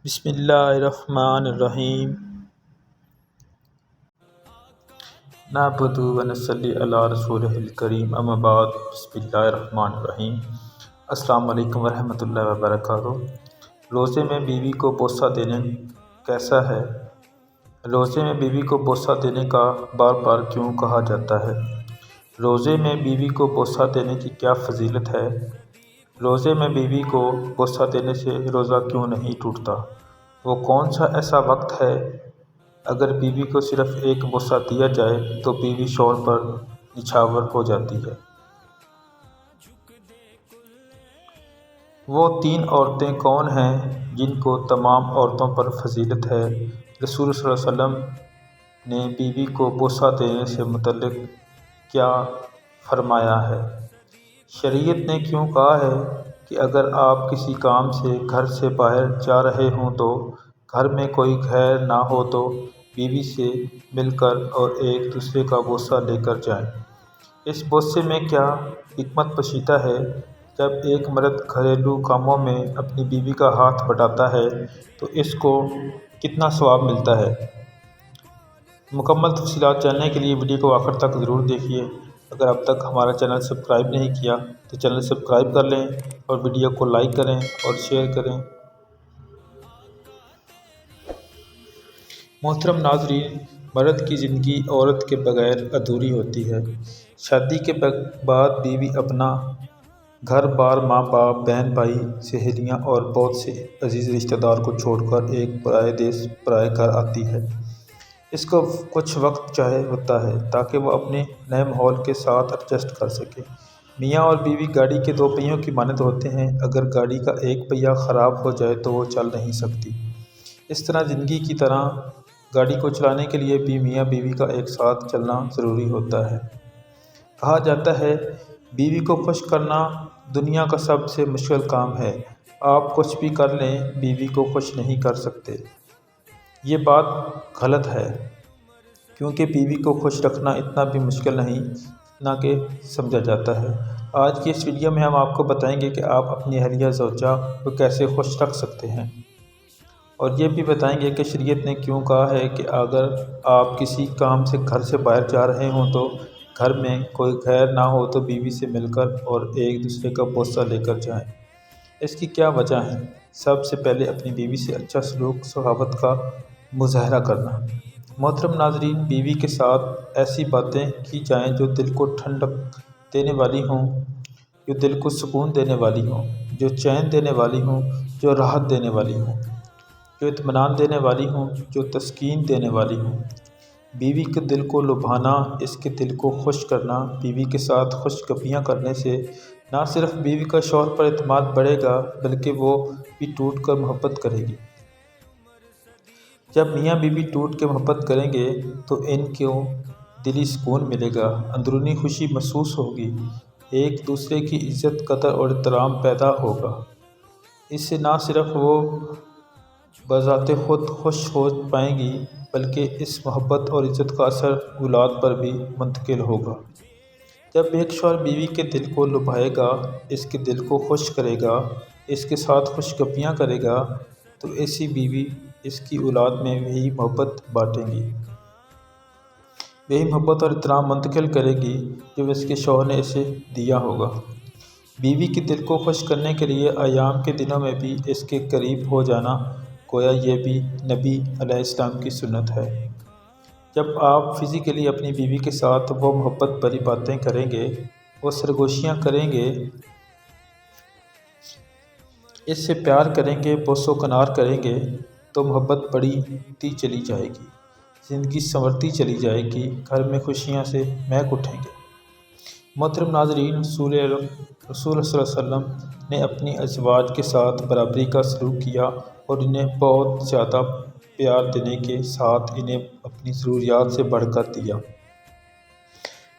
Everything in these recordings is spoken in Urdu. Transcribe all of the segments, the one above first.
بسم اللہ الرحمن الرحیم نعبد و نصلی علی رسولہ الکریم اما بعد بسم اللہ الرحمن الرحیم۔ السلام علیکم ورحمۃ اللہ وبرکاتہ۔ روزے میں بیوی کو بوسہ دینے کیسا ہے؟ روزے میں بیوی کو بوسہ دینے کا بار بار کیوں کہا جاتا ہے؟ روزے میں بیوی کو بوسہ دینے کی کیا فضیلت ہے؟ روزے میں بیوی کو بوسہ دینے سے روزہ کیوں نہیں ٹوٹتا؟ وہ کون سا ایسا وقت ہے اگر بیوی کو صرف ایک بوسہ دیا جائے تو بیوی شوہر پر نچھاور ہو جاتی ہے؟ وہ 3 عورتیں کون ہیں جن کو تمام عورتوں پر فضیلت ہے؟ رسول صلی اللہ علیہ وسلم نے بیوی کو بوسہ دینے سے متعلق کیا فرمایا ہے؟ شریعت نے کیوں کہا ہے کہ اگر آپ کسی کام سے گھر سے باہر جا رہے ہوں تو گھر میں کوئی غیر نہ ہو تو بیوی سے مل کر اور ایک دوسرے کا بوسہ لے کر جائیں؟ اس بوسے میں کیا حکمت پوشیدہ ہے؟ جب ایک مرد گھریلو کاموں میں اپنی بیوی کا ہاتھ بٹاتا ہے تو اس کو کتنا ثواب ملتا ہے؟ مکمل تفصیلات جاننے کے لیے ویڈیو کو آخر تک ضرور دیکھیے۔ اگر اب تک ہمارا چینل سبسکرائب نہیں کیا تو چینل سبسکرائب کر لیں اور ویڈیو کو لائک کریں اور شیئر کریں۔ محترم ناظرین، مرد کی زندگی عورت کے بغیر ادھوری ہوتی ہے۔ شادی کے بعد بیوی اپنا گھر بار، ماں باپ، بہن بھائی، سہیلیاں اور بہت سے عزیز رشتہ دار کو چھوڑ کر ایک پرائے دیس، پرائے گھر آتی ہے۔ اس کو کچھ وقت چاہیے ہوتا ہے تاکہ وہ اپنے نئے ماحول کے ساتھ ایڈجسٹ کر سکے۔ میاں اور بیوی گاڑی کے 2 پہیوں کی مانند ہوتے ہیں۔ اگر گاڑی کا ایک پہیہ خراب ہو جائے تو وہ چل نہیں سکتی۔ اس طرح زندگی کی طرح گاڑی کو چلانے کے لیے بھی میاں بیوی کا ایک ساتھ چلنا ضروری ہوتا ہے۔ کہا جاتا ہے بیوی کو خوش کرنا دنیا کا سب سے مشکل کام ہے۔ آپ کچھ بھی کر لیں، بیوی کو خوش نہیں کر سکتے۔ یہ بات غلط ہے، کیونکہ بیوی کو خوش رکھنا اتنا بھی مشکل نہیں جتنا کہ سمجھا جاتا ہے۔ آج کی اس ویڈیو میں ہم آپ کو بتائیں گے کہ آپ اپنی اہلیہ زوجہ کو کیسے خوش رکھ سکتے ہیں، اور یہ بھی بتائیں گے کہ شریعت نے کیوں کہا ہے کہ اگر آپ کسی کام سے گھر سے باہر جا رہے ہوں تو گھر میں کوئی غیر نہ ہو تو بیوی سے مل کر اور ایک دوسرے کا بوسہ لے کر جائیں۔ اس کی کیا وجہ ہے؟ سب سے پہلے اپنی بیوی سے اچھا سلوک، صحبت کا مظاہرہ کرنا۔ محترم ناظرین، بیوی کے ساتھ ایسی باتیں کی جائیں جو دل کو ٹھنڈک دینے والی ہوں، جو دل کو سکون دینے والی ہوں، جو چین دینے والی ہوں، جو راحت دینے والی ہوں، جو اطمینان دینے والی ہوں، جو تسکین دینے والی ہوں۔ بیوی کے دل کو لبھانا، اس کے دل کو خوش کرنا۔ بیوی کے ساتھ خوش گپیاں کرنے سے نہ صرف بیوی کا شوہر پر اعتماد بڑھے گا بلکہ وہ بھی ٹوٹ کر محبت کرے گی۔ جب میاں بیوی ٹوٹ کے محبت کریں گے تو ان کو دلی سکون ملے گا، اندرونی خوشی محسوس ہوگی، ایک دوسرے کی عزت، قدر اور احترام پیدا ہوگا۔ اس سے نہ صرف وہ بذات خود خوش ہو پائیں گی بلکہ اس محبت اور عزت کا اثر اولاد پر بھی منتقل ہوگا۔ جب ایک شوہر بیوی کے دل کو لبھائے گا، اس کے دل کو خوش کرے گا، اس کے ساتھ خوش گپیاں کرے گا تو ایسی بیوی اس کی اولاد میں وہی محبت بانٹے گی، وہی محبت اور احترام منتقل کرے گی جو اس کے شوہر نے اسے دیا ہوگا۔ بیوی کے دل کو خوش کرنے کے لیے ایام کے دنوں میں بھی اس کے قریب ہو جانا، گویا یہ بھی نبی علیہ السلام کی سنت ہے۔ جب آپ فزیکلی اپنی بیوی کے ساتھ وہ محبت بھری باتیں کریں گے، وہ سرگوشیاں کریں گے، اس سے پیار کریں گے، بوس و کنار کریں گے تو محبت بڑھتی چلی جائے گی، زندگی سنورتی چلی جائے گی، گھر میں خوشیاں سے مہک اٹھیں گے۔ محترم ناظرین، رسول اللہ صلی اللہ علیہ وسلم نے اپنی ازواج کے ساتھ برابری کا سلوک کیا اور انہیں بہت زیادہ پیار دینے کے ساتھ انہیں اپنی ضروریات سے بڑھ کر دیا۔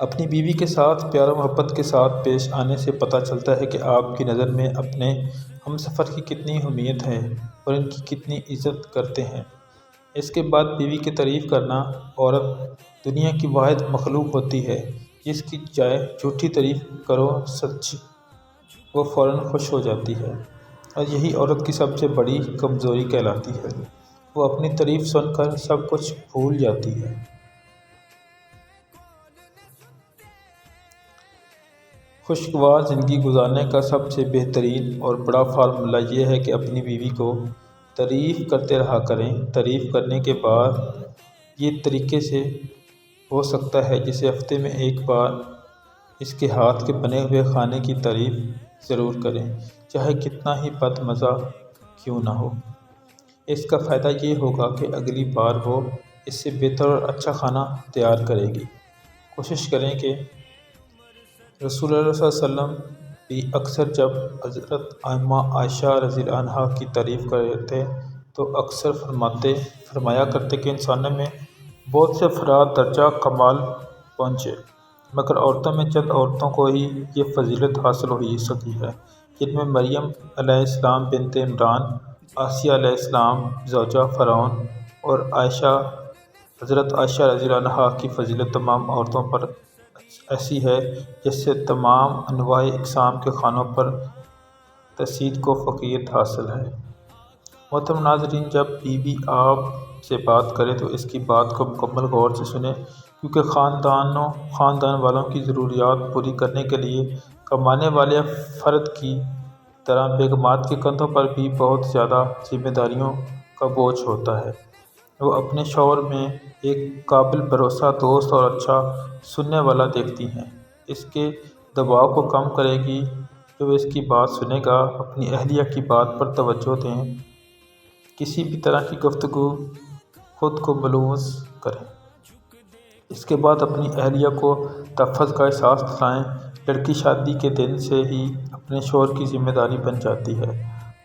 اپنی بیوی کے ساتھ پیار و محبت کے ساتھ پیش آنے سے پتہ چلتا ہے کہ آپ کی نظر میں اپنے ہمسفر کی کتنی اہمیت ہے اور ان کی کتنی عزت کرتے ہیں۔ اس کے بعد بیوی کی تعریف کرنا۔ عورت دنیا کی واحد مخلوق ہوتی ہے جس کی جائے جھوٹی تعریف کرو سچ وہ فوراً خوش ہو جاتی ہے۔ اور یہی عورت کی سب سے بڑی کمزوری کہلاتی ہے۔ وہ اپنی تعریف سن کر سب کچھ بھول جاتی ہے۔ خوشگوار زندگی گزارنے کا سب سے بہترین اور بڑا فارمولہ یہ ہے کہ اپنی بیوی کو تعریف کرتے رہا کریں۔ تعریف کرنے کے بعد یہ طریقے سے ہو سکتا ہے جیسے ہفتے میں ایک بار اس کے ہاتھ کے بنے ہوئے کھانے کی تعریف ضرور کریں، چاہے کتنا ہی بد مزہ کیوں نہ ہو۔ اس کا فائدہ یہ ہوگا کہ اگلی بار وہ اس سے بہتر اور اچھا کھانا تیار کرے گی۔ کوشش کریں کہ رسول اللہ صلی اللہ علیہ وسلم بھی اکثر جب حضرت اماں عائشہ رضی اللہ عنہا کی تعریف کرتے تو اکثر فرمایا کرتے کہ انسانوں میں بہت سے افراد درجہ کمال پہنچے، مگر عورتوں میں چند عورتوں کو ہی یہ فضیلت حاصل ہو سکی ہے، جن میں مریم علیہ السلام بنت عمران، آسیہ علیہ السلام زوجہ فرعون اور حضرت عائشہ رضی اللہ عنہا کی فضیلت تمام عورتوں پر ایسی ہے جس سے تمام انواع اقسام کے کھانوں پر تسید کو فوقیت حاصل ہے۔ محترم ناظرین، جب بیوی آپ سے بات کرے تو اس کی بات کو مکمل غور سے سنیں، کیونکہ خاندان والوں کی ضروریات پوری کرنے کے لیے کمانے والے فرد کی طرح بیگمات کے کندھوں پر بھی بہت زیادہ ذمہ داریوں کا بوجھ ہوتا ہے۔ وہ اپنے شوہر میں ایک قابل بھروسہ دوست اور اچھا سننے والا دیکھتی ہیں۔ اس کے دباؤ کو کم کرے گی کہ وہ اس کی بات سنے گا۔ اپنی اہلیہ کی بات پر توجہ دیں، کسی بھی طرح کی گفتگو خود کو ملوث کریں۔ اس کے بعد اپنی اہلیہ کو تحفظ کا احساس دلائیں۔ لڑکی شادی کے دن سے ہی اپنے شوہر کی ذمہ داری بن جاتی ہے،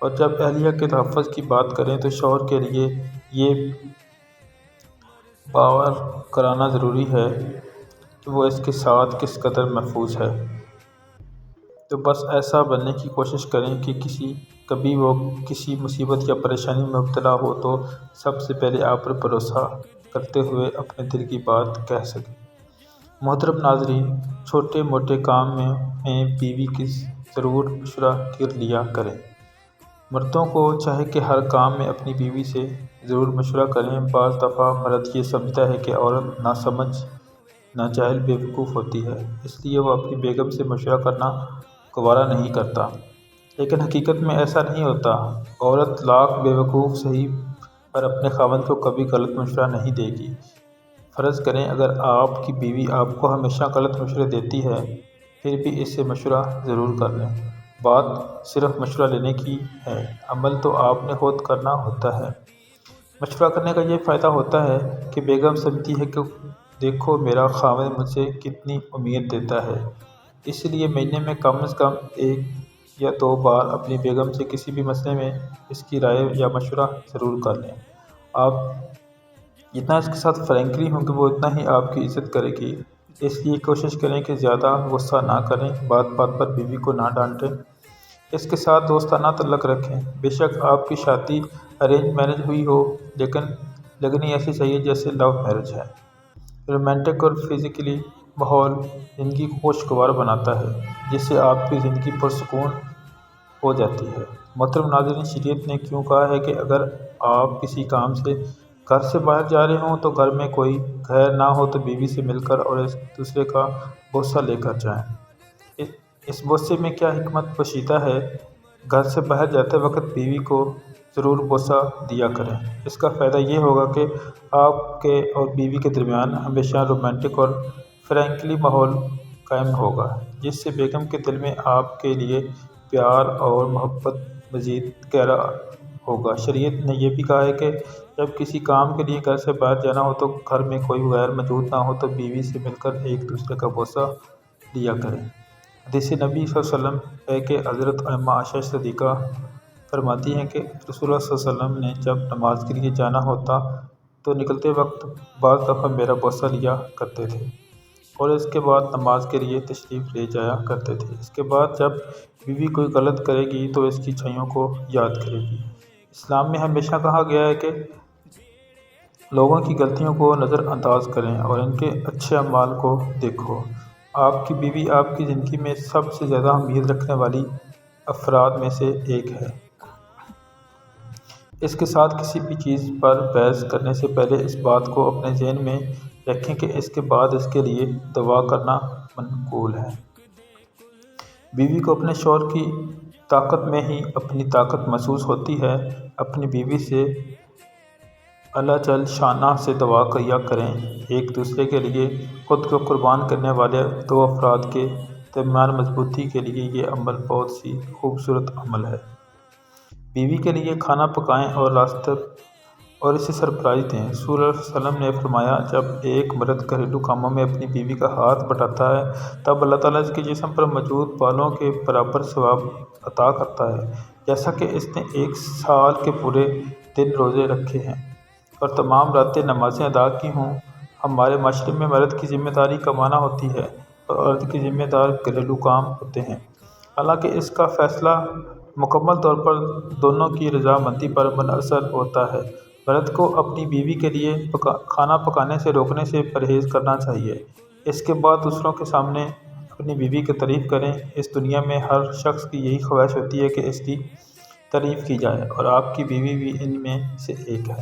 اور جب اہلیہ کے تحفظ کی بات کریں تو شوہر کے لیے یہ باور کرانا ضروری ہے کہ وہ اس کے ساتھ کس قدر محفوظ ہے۔ تو بس ایسا بننے کی کوشش کریں کہ کبھی وہ کسی مصیبت یا پریشانی میں مبتلا ہو تو سب سے پہلے آپ پر بھروسہ کرتے ہوئے اپنے دل کی بات کہہ سکے۔ محترم ناظرین، چھوٹے موٹے کام میں بیوی کی ضرور مشورہ کر لیا کریں۔ مردوں کو چاہے کہ ہر کام میں اپنی بیوی سے ضرور مشورہ کریں۔ بعض دفعہ مرد یہ سمجھتا ہے کہ عورت ناسمجھ، ناجاہل، بے وقوف ہوتی ہے، اس لیے وہ اپنی بیگم سے مشورہ کرنا گوارا نہیں کرتا، لیکن حقیقت میں ایسا نہیں ہوتا۔ عورت لاکھ بے وقوف سہی پر اپنے خاوند کو کبھی غلط مشورہ نہیں دے گی۔ فرض کریں اگر آپ کی بیوی آپ کو ہمیشہ غلط مشورے دیتی ہے، پھر بھی اس سے مشورہ ضرور کر لیں۔ بات صرف مشورہ لینے کی ہے، عمل تو آپ نے خود کرنا ہوتا ہے۔ مشورہ کرنے کا یہ فائدہ ہوتا ہے کہ بیگم سمجھتی ہے کہ دیکھو میرا خاوند مجھ سے کتنی امید دیتا ہے، اس لیے مہینے میں کم از کم 1 یا 2 بار اپنی بیگم سے کسی بھی مسئلے میں اس کی رائے یا مشورہ ضرور کر لیں۔ آپ جتنا اس کے ساتھ فرینکلی ہوں گے وہ اتنا ہی آپ کی عزت کرے گی، اس لیے کوشش کریں کہ زیادہ غصہ نہ کریں، بات بات پر بیوی کو نہ ڈانٹیں، اس کے ساتھ دوستانہ تعلق رکھیں۔ بے شک آپ کی شادی ارینج میرج ہوئی ہو، لیکن لگنی ایسی چاہیے جیسے لو میرج ہے۔ رومانٹک اور فزیکلی ماحول زندگی کو خوشگوار بناتا ہے، جس سے آپ کی زندگی پرسکون ہو جاتی ہے۔ محترم ناظرین، شریعت نے کیوں کہا ہے کہ اگر آپ کسی کام سے گھر سے باہر جا رہے ہوں تو گھر میں کوئی غیر نہ ہو تو بیوی سے مل کر اور ایک دوسرے کا بوسہ لے کر جائیں۔ اس بوسے میں کیا حکمت پوشیدہ ہے؟ گھر سے باہر جاتے وقت بیوی کو ضرور بوسہ دیا کریں۔ اس کا فائدہ یہ ہوگا کہ آپ کے اور بیوی کے درمیان ہمیشہ رومانٹک اور فرینکلی ماحول قائم ہوگا، جس سے بیگم کے دل میں آپ کے لیے پیار اور محبت مزید گہرا ہوگا۔ شریعت نے یہ بھی کہا ہے کہ جب کسی کام کے لیے گھر سے باہر جانا ہو تو گھر میں کوئی غیر موجود نہ ہو تو بیوی سے مل کر ایک دوسرے کا بوسہ لیا کریں۔ حدیث نبی صلی اللہ علیہ وسلم ہے کہ حضرت اماں عائشہ صدیقہ فرماتی ہیں کہ رسول اللہ صلی اللہ علیہ وسلم نے جب نماز کے لیے جانا ہوتا تو نکلتے وقت بعض دفعہ میرا بوسہ لیا کرتے تھے اور اس کے بعد نماز کے لیے تشریف لے جایا کرتے تھے۔ اس کے بعد جب بیوی کوئی غلط کرے گی تو اس کی اچھائیوں کو یاد کرے گی۔ اسلام میں ہمیشہ کہا گیا ہے کہ لوگوں کی غلطیوں کو نظر انداز کریں اور ان کے اچھے اعمال کو دیکھو۔ آپ کی بیوی آپ کی زندگی میں سب سے زیادہ اہمیت رکھنے والی افراد میں سے ایک ہے۔ اس کے ساتھ کسی بھی چیز پر بحث کرنے سے پہلے اس بات کو اپنے ذہن میں رکھیں کہ اس کے بعد اس کے لیے دعا کرنا منقول ہے۔ بیوی کو اپنے شوہر کی طاقت میں ہی اپنی طاقت محسوس ہوتی ہے۔ اپنی بیوی سے اللہ جل شانہ سے دعا کیا کریں۔ ایک دوسرے کے لیے خود کو قربان کرنے والے دو افراد کے درمیان مضبوطی کے لیے یہ عمل بہت ہی خوبصورت عمل ہے۔ بیوی کے لیے کھانا پکائیں اور اسے سرپرائز دیں۔ رسول اللہ صلی اللہ علیہ وسلم نے فرمایا، جب ایک مرد گھریلو کاموں میں اپنی بیوی کا ہاتھ بٹاتا ہے تب اللہ تعالیٰ اس کے جسم پر موجود بالوں کے برابر ثواب عطا کرتا ہے، جیسا کہ اس نے ایک سال کے پورے دن روزے رکھے ہیں اور تمام راتیں نمازیں ادا کی ہوں۔ ہمارے معاشرے میں مرد کی ذمہ داری کمانا ہوتی ہے اور عورت کی ذمہ داری گھریلو کام ہوتے ہیں، حالانکہ اس کا فیصلہ مکمل طور پر دونوں کی رضامندی پر منحصر ہوتا ہے۔ مرد کو اپنی بیوی کے لیے کھانا پکانے سے روکنے سے پرہیز کرنا چاہیے۔ اس کے بعد دوسروں کے سامنے اپنی بیوی کی تعریف کریں۔ اس دنیا میں ہر شخص کی یہی خواہش ہوتی ہے کہ اس کی تعریف کی جائے، اور آپ کی بیوی بھی ان میں سے ایک ہے۔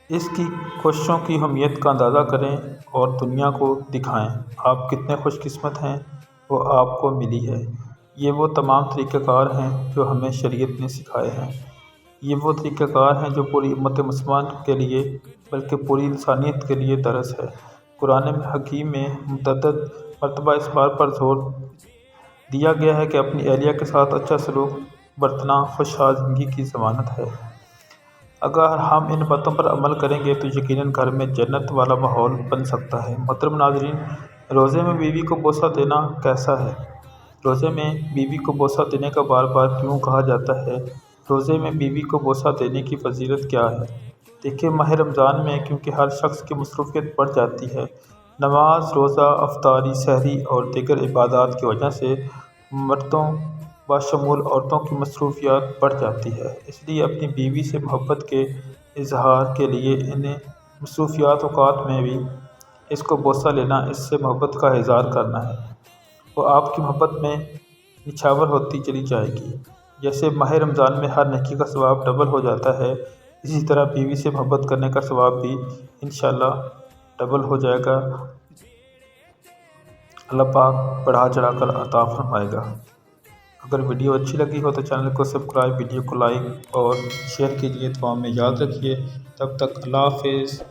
اس کی کوششوں کی اہمیت کا اندازہ کریں اور دنیا کو دکھائیں آپ کتنے خوش قسمت ہیں، وہ آپ کو ملی ہے۔ یہ وہ تمام طریقہ کار ہیں جو ہمیں شریعت نے سکھائے ہیں۔ یہ وہ طریقہ کار ہیں جو پوری امت مسلمان کے لیے بلکہ پوری انسانیت کے لیے درس ہے۔ قرآن حکیم میں متعدد مرتبہ اس بات پر زور دیا گیا ہے کہ اپنی اہلیہ کے ساتھ اچھا سلوک برتنا خوشحال زندگی کی ضمانت ہے۔ اگر ہم ان باتوں پر عمل کریں گے تو یقیناً گھر میں جنت والا ماحول بن سکتا ہے۔ محترم ناظرین، روزے میں بیوی کو بوسہ دینا کیسا ہے؟ روزے میں بیوی کو بوسہ دینے کا بار بار کیوں کہا جاتا ہے؟ روزے میں بیوی کو بوسہ دینے کی فضیلت کیا ہے؟ دیکھیں، ماہ رمضان میں کیونکہ ہر شخص کی مصروفیت بڑھ جاتی ہے، نماز، روزہ، افطاری، سحری اور دیگر عبادات کی وجہ سے مردوں بشمول عورتوں کی مصروفیات بڑھ جاتی ہے۔ اس لیے اپنی بیوی سے محبت کے اظہار کے لیے ان مصروفیات اوقات میں بھی اس کو بوسہ لینا، اس سے محبت کا اظہار کرنا ہے۔ وہ آپ کی محبت میں نچھاور ہوتی چلی جائے گی۔ جیسے ماہ رمضان میں ہر نیکی کا ثواب ڈبل ہو جاتا ہے، اسی طرح بیوی سے محبت کرنے کا ثواب بھی انشاءاللہ ڈبل ہو جائے گا۔ اللہ پاک بڑھا چڑھا کر عطا فرمائے گا۔ اگر ویڈیو اچھی لگی ہو تو چینل کو سبسکرائب، ویڈیو کو لائک اور شیئر کیجیے۔ دعا میں یاد رکھیے۔ تب تک اللہ حافظ۔